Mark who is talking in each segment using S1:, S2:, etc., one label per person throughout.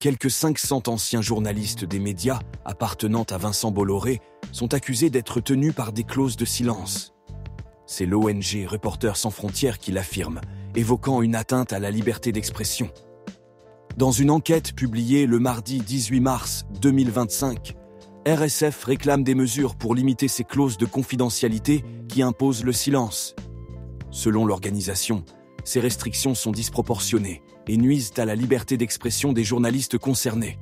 S1: quelques 500 anciens journalistes des médias appartenant à Vincent Bolloré sont accusés d'être tenus par des clauses de silence. C'est l'ONG Reporters sans frontières qui l'affirme, évoquant une atteinte à la liberté d'expression. Dans une enquête publiée le mardi 18 mars 2025, RSF réclame des mesures pour limiter ces clauses de confidentialité qui imposent le silence. Selon l'organisation, ces restrictions sont disproportionnées et nuisent à la liberté d'expression des journalistes concernés.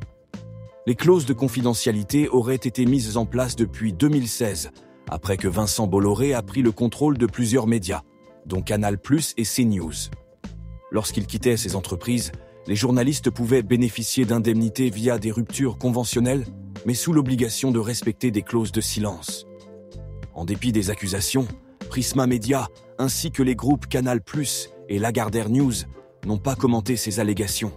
S1: Les clauses de confidentialité auraient été mises en place depuis 2016, après que Vincent Bolloré a pris le contrôle de plusieurs médias, dont Canal+ et CNews. Lorsqu'il quittait ces entreprises, les journalistes pouvaient bénéficier d'indemnités via des ruptures conventionnelles, mais sous l'obligation de respecter des clauses de silence. En dépit des accusations, Prisma Media, ainsi que les groupes Canal+ et Lagardère News, n'ont pas commenté ces allégations.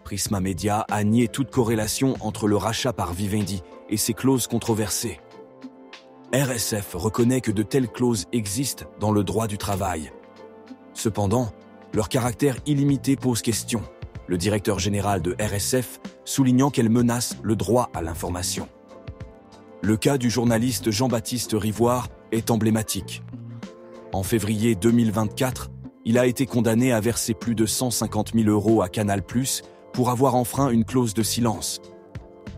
S1: Prisma Media a nié toute corrélation entre le rachat par Vivendi et ces clauses controversées. RSF reconnaît que de telles clauses existent dans le droit du travail. Cependant, leur caractère illimité pose question, le directeur général de RSF soulignant qu'elle menace le droit à l'information. Le cas du journaliste Jean-Baptiste Rivoire est emblématique. En février 2024, il a été condamné à verser plus de 150 000 € à Canal+ pour avoir enfreint une clause de silence.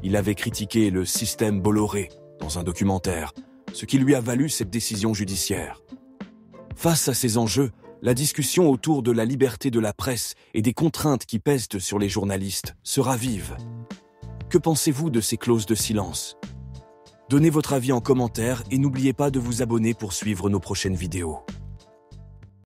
S1: Il avait critiqué le système Bolloré dans un documentaire, ce qui lui a valu cette décision judiciaire. Face à ces enjeux, la discussion autour de la liberté de la presse et des contraintes qui pèsent sur les journalistes se ravive. Que pensez-vous de ces clauses de silence ? Donnez votre avis en commentaire et n'oubliez pas de vous abonner pour suivre nos prochaines vidéos.